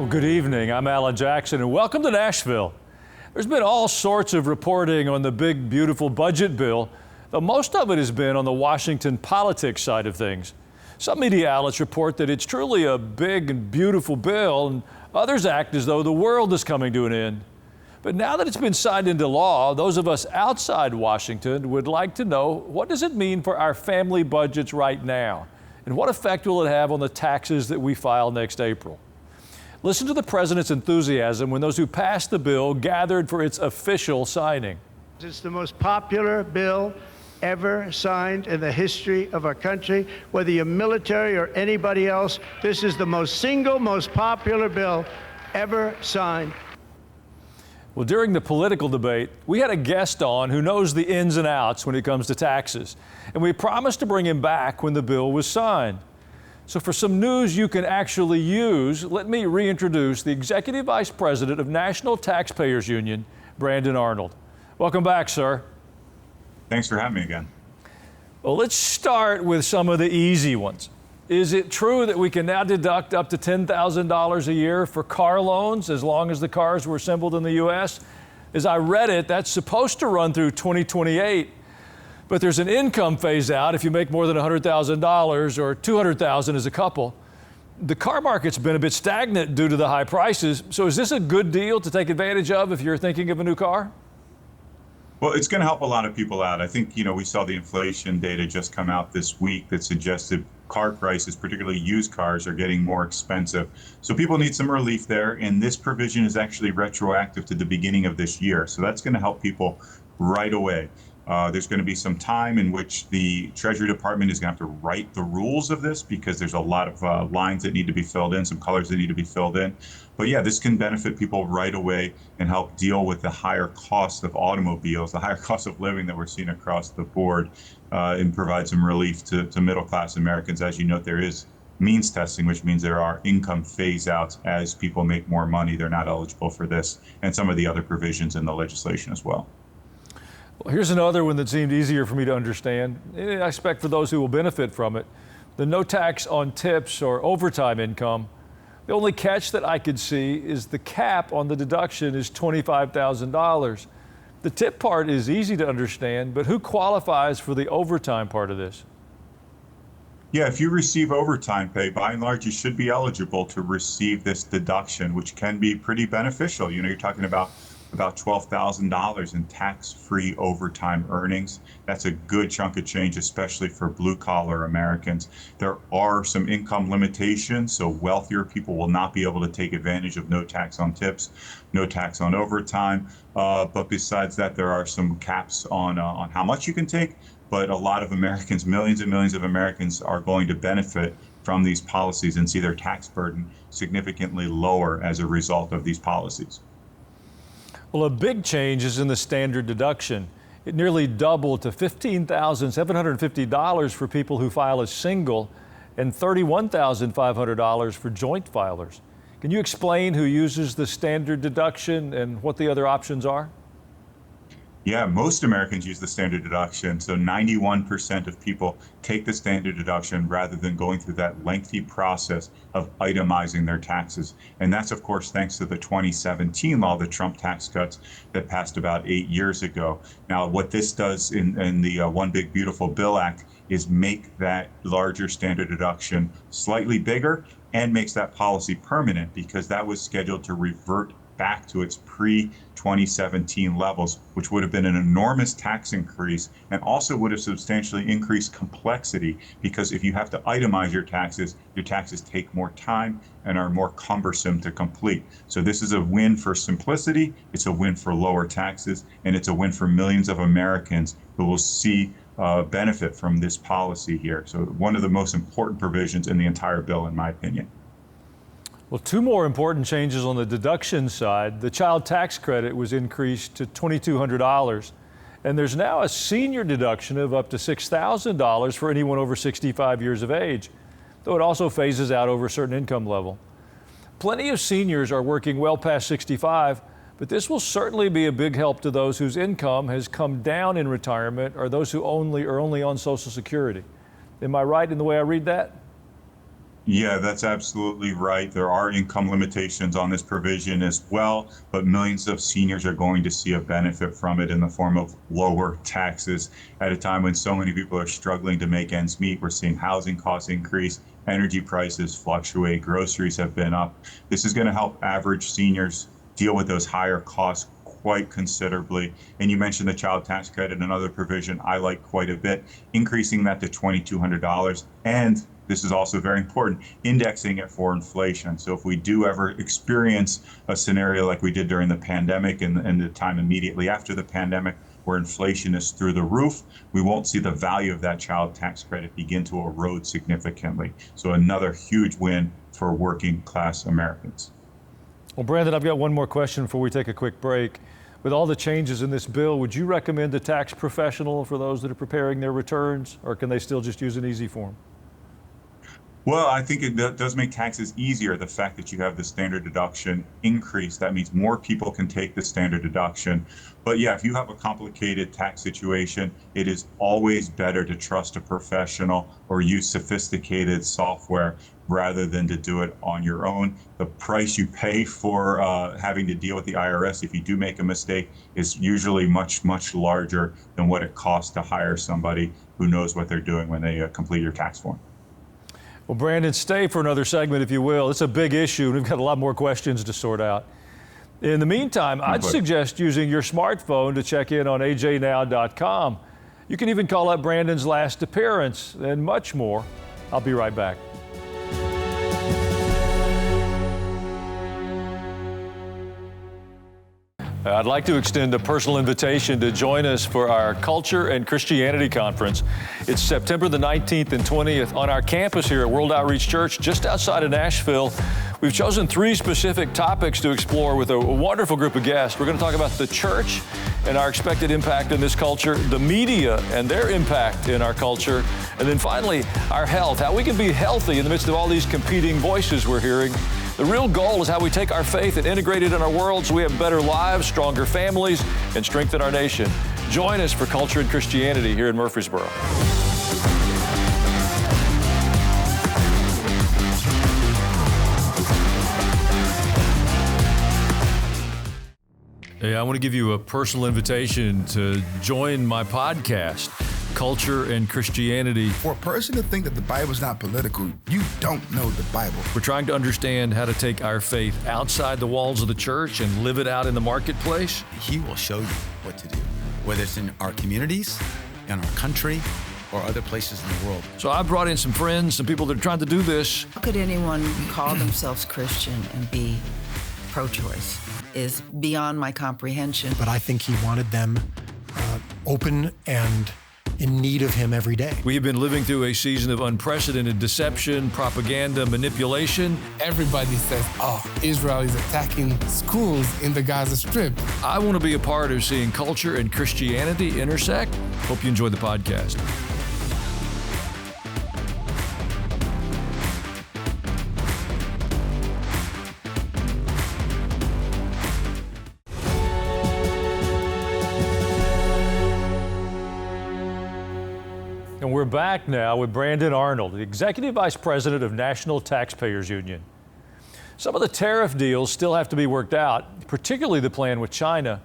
Good evening. I'm Alan Jackson, and welcome to Nashville. There's been all sorts of reporting on the big, beautiful budget bill, though most of it has been on the Washington politics side of things. Some media outlets report that it's truly a big and beautiful bill, and others act as though the world is coming to an end. But now that it's been signed into law, those of us outside Washington would like to know, what does it mean for our family budgets right now? And what effect will it have on the taxes that we file next April? Listen to the president's enthusiasm when those who passed the bill gathered for its official signing. It's the most popular bill ever signed in the history of our country. Whether you're military or anybody else, this is the most popular bill ever signed. Well, during the political debate, we had a guest on who knows the ins and outs when it comes to taxes, and we promised to bring him back when the bill was signed. So for some news you can actually use, let me reintroduce the Executive Vice President of National Taxpayers Union, Brandon Arnold. Welcome back, sir. Thanks for having me again. Well, let's start with some of the easy ones. Is it true that we can now deduct up to $10,000 a year for car loans as long as the cars were assembled in the U.S.? As I read it, that's supposed to run through 2028, but there's an income phase out if you make more than $100,000 or $200,000 as a couple. The car market's been a bit stagnant due to the high prices, so is this a good deal to take advantage of if you're thinking of a new car? Well, it's going to help a lot of people out. I think, we saw the inflation data just come out this week that suggested car prices, particularly used cars, are getting more expensive. So people need some relief there. And this provision is actually retroactive to the beginning of this year. So that's going to help people right away. There's going to be some time in which the Treasury Department is going to have to write the rules of this because there's a lot of lines that need to be filled in, some colors that need to be filled in. But yeah, this can benefit people right away and help deal with the higher cost of automobiles, the higher cost of living that we're seeing across the board, and provide some relief to middle-class Americans. As you note, there is means testing, which means there are income phase-outs as people make more money. They're not eligible for this, and some of the other provisions in the legislation as well. Well, here's another one that seemed easier for me to understand. I expect for those who will benefit from it. The no tax on tips or overtime income. The only catch that I could see is the cap on the deduction is $25,000. The tip part is easy to understand, but who qualifies for the overtime part of this? Yeah, if you receive overtime pay, by and large, you should be eligible to receive this deduction, which can be pretty beneficial. You're talking about $12,000 in tax-free overtime earnings. That's a good chunk of change, especially for blue-collar Americans. There are some income limitations, so wealthier people will not be able to take advantage of no tax on tips, no tax on overtime. But besides that, there are some caps on how much you can take. But a lot of Americans, millions and millions of Americans, are going to benefit from these policies and see their tax burden significantly lower as a result of these policies. Well, a big change is in the standard deduction. It nearly doubled to $15,750 for people who file as single and $31,500 for joint filers. Can you explain who uses the standard deduction and what the other options are? Yeah, most Americans use the standard deduction. So 91% of people take the standard deduction rather than going through that lengthy process of itemizing their taxes. And that's, of course, thanks to the 2017 law, the Trump tax cuts that passed about 8 years ago. Now, what this does in the One Big Beautiful Bill Act is make that larger standard deduction slightly bigger and makes that policy permanent, because that was scheduled to revert back to its pre-2017 levels, which would have been an enormous tax increase and also would have substantially increased complexity, because if you have to itemize your taxes take more time and are more cumbersome to complete. So this is a win for simplicity, it's a win for lower taxes, and it's a win for millions of Americans who will see benefit from this policy here. So one of the most important provisions in the entire bill, in my opinion. Well, two more important changes on the deduction side. The child tax credit was increased to $2,200, and there's now a senior deduction of up to $6,000 for anyone over 65 years of age, though it also phases out over a certain income level. Plenty of seniors are working well past 65, but this will certainly be a big help to those whose income has come down in retirement or those who are only on Social Security. Am I right in the way I read that? Yeah, that's absolutely right. There are income limitations on this provision as well, but millions of seniors are going to see a benefit from it in the form of lower taxes at a time when so many people are struggling to make ends meet. We're seeing housing costs increase, energy prices fluctuate, groceries have been up. This is going to help average seniors deal with those higher costs quite considerably. And you mentioned the child tax credit, another provision I like quite a bit, increasing that to $2,200. And this is also very important, indexing it for inflation. So if we do ever experience a scenario like we did during the pandemic and the time immediately after the pandemic, where inflation is through the roof, we won't see the value of that child tax credit begin to erode significantly. So another huge win for working class Americans. Well, Brandon, I've got one more question before we take a quick break. With all the changes in this bill, would you recommend a tax professional for those that are preparing their returns, or can they still just use an easy form? Well, I think it does make taxes easier. The fact that you have the standard deduction increase, that means more people can take the standard deduction. But yeah, if you have a complicated tax situation, it is always better to trust a professional or use sophisticated software rather than to do it on your own. The price you pay for having to deal with the IRS if you do make a mistake is usually much, much larger than what it costs to hire somebody who knows what they're doing when they complete your tax form. Well, Brandon, stay for another segment, if you will. It's a big issue, and we've got a lot more questions to sort out. In the meantime, I'd suggest using your smartphone to check in on ajnow.com. You can even call up Brandon's last appearance and much more. I'll be right back. I'd like to extend a personal invitation to join us for our Culture and Christianity Conference. It's September the 19th and 20th on our campus here at World Outreach Church, just outside of Nashville. We've chosen 3 specific topics to explore with a wonderful group of guests. We're going to talk about the church and our expected impact in this culture, the media and their impact in our culture, and then finally, our health, how we can be healthy in the midst of all these competing voices we're hearing. The real goal is how we take our faith and integrate it in our world so we have better lives, stronger families, and strengthen our nation. Join us for Culture and Christianity here in Murfreesboro. Hey, I want to give you a personal invitation to join my podcast, Culture and Christianity. For a person to think that the Bible is not political, you don't know the Bible. We're trying to understand how to take our faith outside the walls of the church and live it out in the marketplace. He will show you what to do, whether it's in our communities, in our country, or other places in the world. So I brought in some friends, some people that are trying to do this. How could anyone call themselves Christian and be pro-choice? Is beyond my comprehension. But I think he wanted them open and in need of him every day. We have been living through a season of unprecedented deception, propaganda, manipulation. Everybody says, oh, Israel is attacking schools in the Gaza Strip. I want to be a part of seeing culture and Christianity intersect. Hope you enjoy the podcast. And we're back now with Brandon Arnold, the Executive Vice President of National Taxpayers Union. Some of the tariff deals still have to be worked out, particularly the plan with China.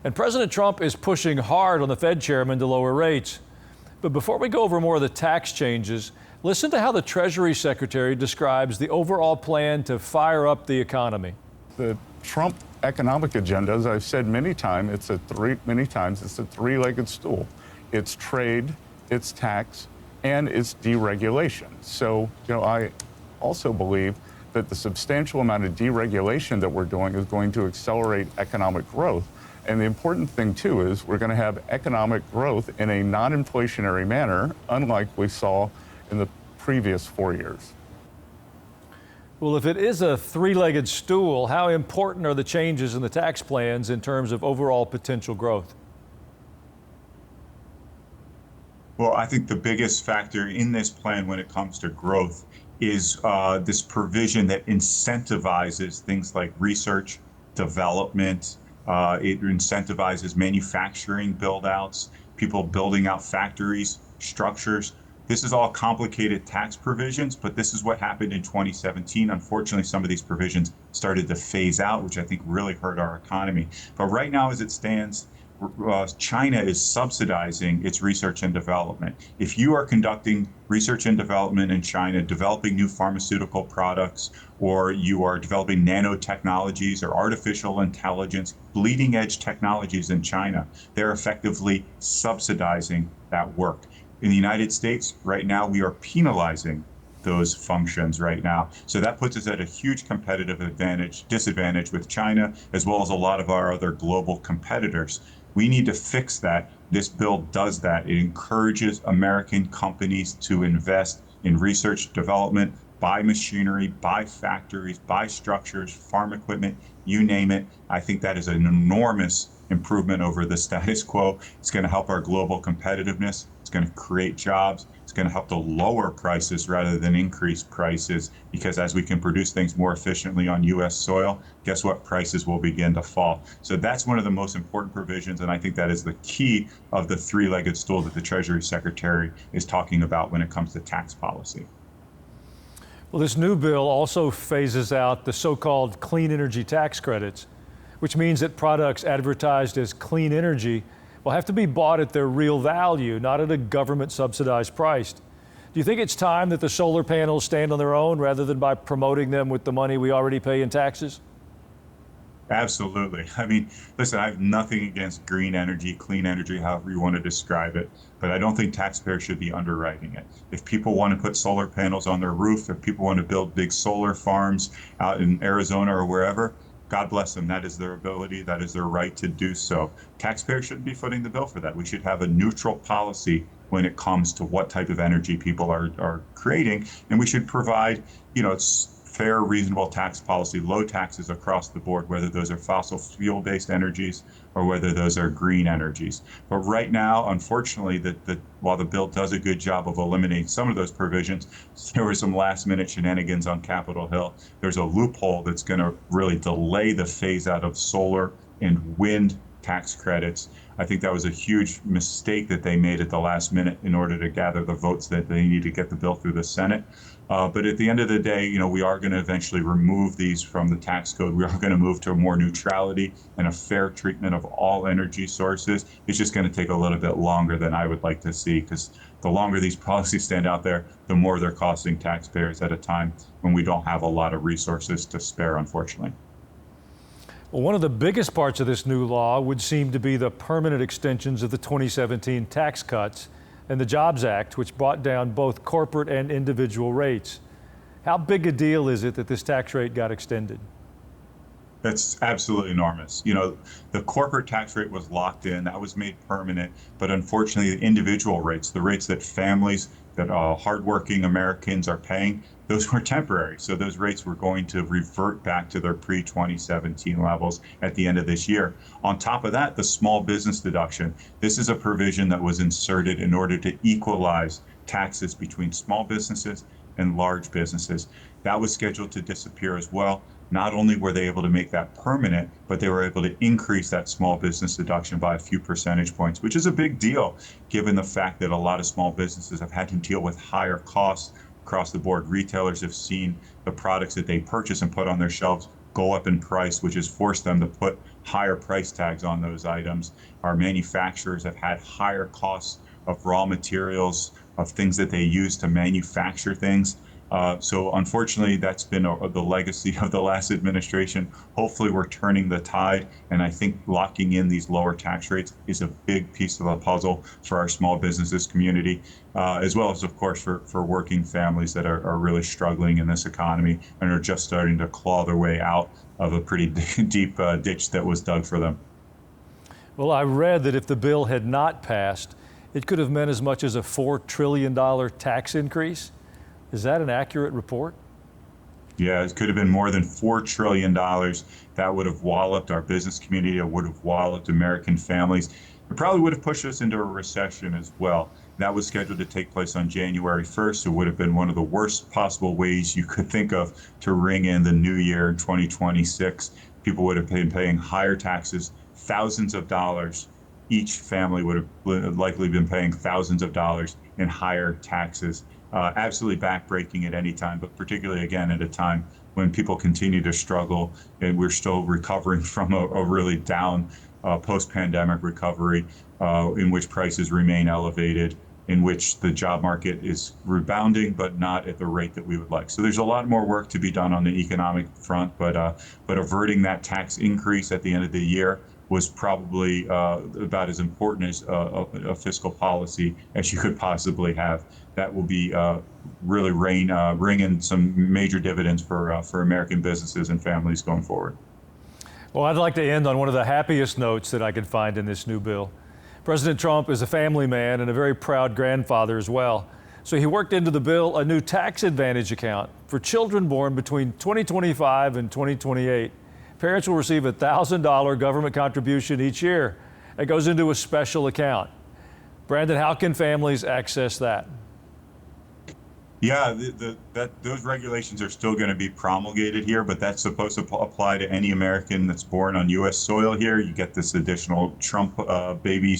And President Trump is pushing hard on the Fed chairman to lower rates. But before we go over more of the tax changes, listen to how the Treasury Secretary describes the overall plan to fire up the economy. The Trump economic agenda, as I've said many times, it's a three-legged stool. It's trade, it's tax, and it's deregulation. So, I also believe that the substantial amount of deregulation that we're doing is going to accelerate economic growth. And the important thing, too, is we're going to have economic growth in a non-inflationary manner, unlike we saw in the previous 4 years. Well, if it is a three-legged stool, how important are the changes in the tax plans in terms of overall potential growth? Well, I think the biggest factor in this plan when it comes to growth is this provision that incentivizes things like research, development. It incentivizes manufacturing build-outs, people building out factories, structures. This is all complicated tax provisions, but this is what happened in 2017. Unfortunately, some of these provisions started to phase out, which I think really hurt our economy. But right now, as it stands, China is subsidizing its research and development. If you are conducting research and development in China, developing new pharmaceutical products, or you are developing nanotechnologies or artificial intelligence, bleeding edge technologies in China, they're effectively subsidizing that work. In the United States, right now, we are penalizing those functions right now. So that puts us at a huge competitive disadvantage with China, as well as a lot of our other global competitors. We need to fix that. This bill does that. It encourages American companies to invest in research, development, buy machinery, buy factories, buy structures, farm equipment, you name it. I think that is an enormous improvement over the status quo. It's going to help our global competitiveness. It's going to create jobs. It's going to help to lower prices rather than increase prices, because as we can produce things more efficiently on U.S. soil, guess what? Prices will begin to fall. So that's one of the most important provisions, and I think that is the key of the three-legged stool that the Treasury Secretary is talking about when it comes to tax policy. Well, this new bill also phases out the so-called clean energy tax credits, which means that products advertised as clean energy will have to be bought at their real value, not at a government-subsidized price. Do you think it's time that the solar panels stand on their own rather than by promoting them with the money we already pay in taxes? Absolutely. I mean, listen, I have nothing against green energy, clean energy, however you want to describe it, but I don't think taxpayers should be underwriting it. If people want to put solar panels on their roof, if people want to build big solar farms out in Arizona or wherever, God bless them. That is their ability. That is their right to do so. Taxpayers shouldn't be footing the bill for that. We should have a neutral policy when it comes to what type of energy people are creating. And we should provide, fair, reasonable tax policy, low taxes across the board, whether those are fossil fuel-based energies or whether those are green energies. But right now, unfortunately, while the bill does a good job of eliminating some of those provisions, there were some last-minute shenanigans on Capitol Hill. There's a loophole that's going to really delay the phase-out of solar and wind tax credits. I think that was a huge mistake that they made at the last minute in order to gather the votes that they need to get the bill through the Senate. But at the end of the day, we are going to eventually remove these from the tax code. We are going to move to more neutrality and a fair treatment of all energy sources. It's just going to take a little bit longer than I would like to see, because the longer these policies stand out there, the more they're costing taxpayers at a time when we don't have a lot of resources to spare, unfortunately. Well, one of the biggest parts of this new law would seem to be the permanent extensions of the 2017 tax cuts and the Jobs Act, which brought down both corporate and individual rates. How big a deal is it that this tax rate got extended? That's absolutely enormous. The corporate tax rate was locked in, that was made permanent, but unfortunately the individual rates, the rates that families, that hardworking Americans are paying, those were temporary. So those rates were going to revert back to their pre-2017 levels at the end of this year. On top of that, the small business deduction. This is a provision that was inserted in order to equalize taxes between small businesses and large businesses. That was scheduled to disappear as well. Not only were they able to make that permanent, but they were able to increase that small business deduction by a few percentage points, which is a big deal given the fact that a lot of small businesses have had to deal with higher costs across the board. Retailers have seen the products that they purchase and put on their shelves go up in price, which has forced them to put higher price tags on those items. Our manufacturers have had higher costs of raw materials, of things that they use to manufacture things. So unfortunately, that's been the legacy of the last administration. Hopefully we're turning the tide, and I think locking in these lower tax rates is a big piece of the puzzle for our small businesses community, as well as, of course, for working families that are really struggling in this economy and are just starting to claw their way out of a pretty deep ditch that was dug for them. Well, I read that if the bill had not passed, it could have meant as much as a $4 trillion tax increase. Is that an accurate report? Yeah, it could have been more than $4 trillion. That would have walloped our business community. It would have walloped American families. It probably would have pushed us into a recession as well. That was scheduled to take place on January 1st. It would have been one of the worst possible ways you could think of to ring in the new year in 2026. People would have been paying higher taxes, thousands of dollars each family would have likely been paying thousands of dollars in higher taxes. Absolutely backbreaking at any time, but particularly again at a time when people continue to struggle and we're still recovering from a really down post-pandemic recovery in which prices remain elevated, in which the job market is rebounding, but not at the rate that we would like. So there's a lot more work to be done on the economic front, but averting that tax increase at the end of the year was probably about as important as a fiscal policy as you could possibly have. That will be really ring in some major dividends for American businesses and families going forward. Well, I'd like to end on one of the happiest notes that I could find in this new bill. President Trump is a family man and a very proud grandfather as well. So he worked into the bill a new tax advantage account for children born between 2025 and 2028. Parents will receive a $1,000 government contribution each year. It goes into a special account. Brandon, how can families access that? Yeah, those regulations are still going to be promulgated here, but that's supposed to apply to any American that's born on U.S. soil here. You get this additional Trump baby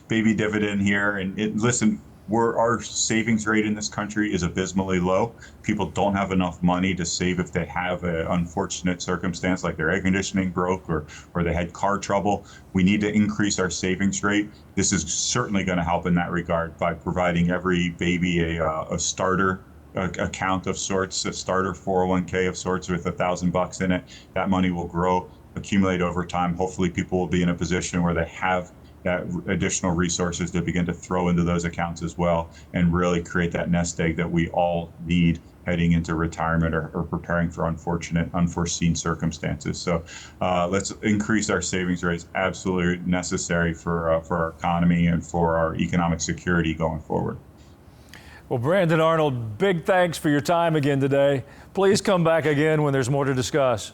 dividend here. And listen, our savings rate in this country is abysmally low. People don't have enough money to save if they have an unfortunate circumstance like their air conditioning broke or they had car trouble. We need to increase our savings rate. This is certainly going to help in that regard by providing every baby a starter account of sorts, a starter 401k of sorts with $1,000 in it. That money will grow, accumulate over time. Hopefully people will be in a position where they have that additional resources to begin to throw into those accounts as well and really create that nest egg that we all need heading into retirement or preparing for unforeseen circumstances. So let's increase our savings rates. Absolutely necessary for our economy and for our economic security going forward. Well, Brandon Arnold, big thanks for your time again today. Please come back again when there's more to discuss.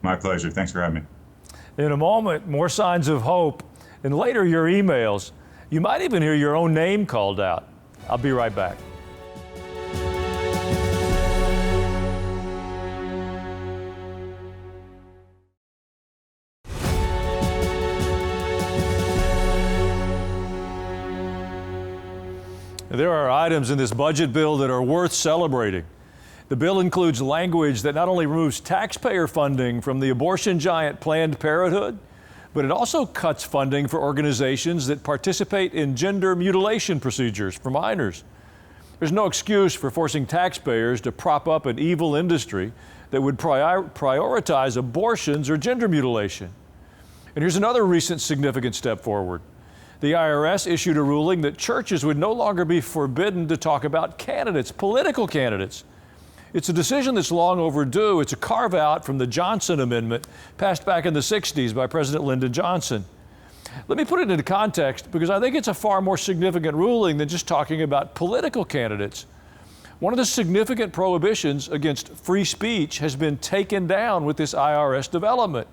My pleasure. Thanks for having me. In a moment, more signs of hope. And later, your emails. You might even hear your own name called out. I'll be right back. There are items in this budget bill that are worth celebrating. The bill includes language that not only removes taxpayer funding from the abortion giant Planned Parenthood, but it also cuts funding for organizations that participate in gender mutilation procedures for minors. There's no excuse for forcing taxpayers to prop up an evil industry that would prioritize abortions or gender mutilation. And here's another recent significant step forward. The IRS issued a ruling that churches would no longer be forbidden to talk about candidates, political candidates. It's a decision that's long overdue. It's a carve-out from the Johnson Amendment passed back in the 60s by President Lyndon Johnson. Let me put it into context because I think it's a far more significant ruling than just talking about political candidates. One of the significant prohibitions against free speech has been taken down with this IRS development.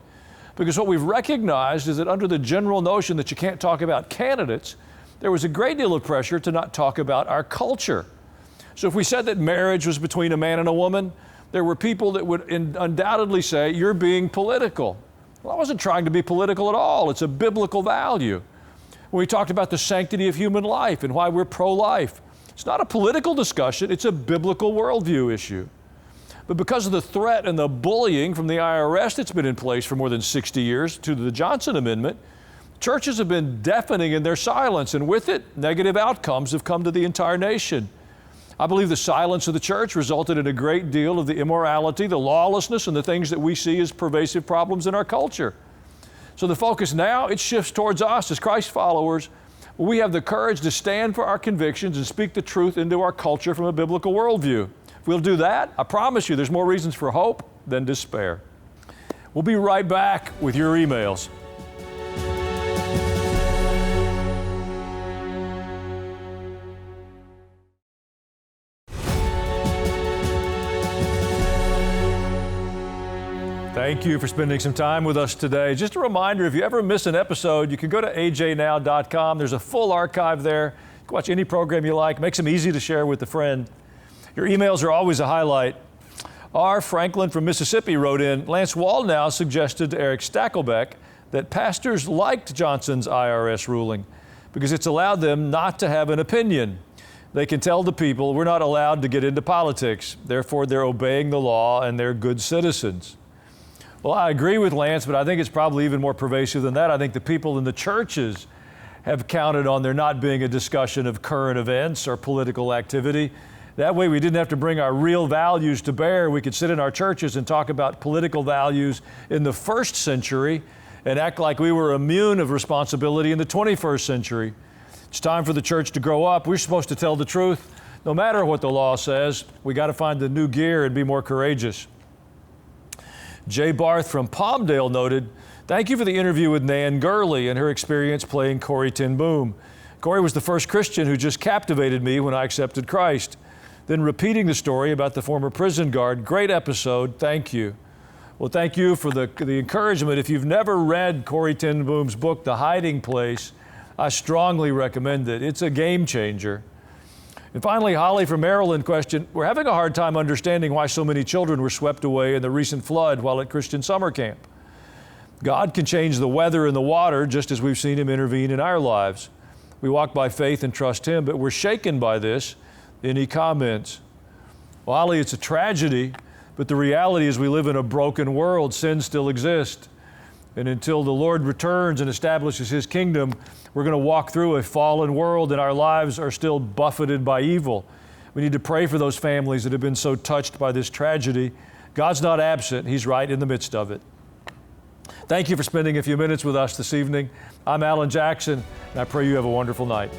Because what we've recognized is that under the general notion that you can't talk about candidates, there was a great deal of pressure to not talk about our culture. So if we said that marriage was between a man and a woman, there were people that would undoubtedly say, you're being political. Well, I wasn't trying to be political at all. It's a biblical value. When we talked about the sanctity of human life and why we're pro-life, it's not a political discussion, it's a biblical worldview issue. But because of the threat and the bullying from the IRS that's been in place for more than 60 years to the Johnson Amendment, churches have been deafening in their silence, and with it, negative outcomes have come to the entire nation. I believe the silence of the church resulted in a great deal of the immorality, the lawlessness, and the things that we see as pervasive problems in our culture. So the focus now, it shifts towards us as Christ followers. We have the courage to stand for our convictions and speak the truth into our culture from a biblical worldview. If we'll do that, I promise you there's more reasons for hope than despair. We'll be right back with your emails. Thank you for spending some time with us today. Just a reminder, if you ever miss an episode, you can go to ajnow.com. There's a full archive there. You can watch any program you like. Makes them easy to share with a friend. Your emails are always a highlight. R. Franklin from Mississippi wrote in, Lance Waldnow suggested to Eric Stakelbeck that pastors liked Johnson's IRS ruling because it's allowed them not to have an opinion. They can tell the people, we're not allowed to get into politics, therefore they're obeying the law and they're good citizens. Well, I agree with Lance, but I think it's probably even more pervasive than that. I think the people in the churches have counted on there not being a discussion of current events or political activity. That way we didn't have to bring our real values to bear. We could sit in our churches and talk about political values in the first century and act like we were immune of responsibility in the 21st century. It's time for the church to grow up. We're supposed to tell the truth. No matter what the law says, we got to find the new gear and be more courageous. Jay Barth from Palmdale noted, thank you for the interview with Nan Gurley and her experience playing Corrie ten Boom. Corrie was the first Christian who just captivated me when I accepted Christ. Then repeating the story about the former prison guard, great episode, thank you. Well, thank you for the encouragement. If you've never read Corrie ten Boom's book, The Hiding Place, I strongly recommend it. It's a game changer. And finally, Holly from Maryland questioned, we're having a hard time understanding why so many children were swept away in the recent flood while at Christian summer camp. God can change the weather and the water just as we've seen Him intervene in our lives. We walk by faith and trust Him, but we're shaken by this. Any comments? Well, Holly, it's a tragedy, but the reality is we live in a broken world. Sin still exists. And until the Lord returns and establishes His kingdom, we're going to walk through a fallen world and our lives are still buffeted by evil. We need to pray for those families that have been so touched by this tragedy. God's not absent. He's right in the midst of it. Thank you for spending a few minutes with us this evening. I'm Alan Jackson, and I pray you have a wonderful night.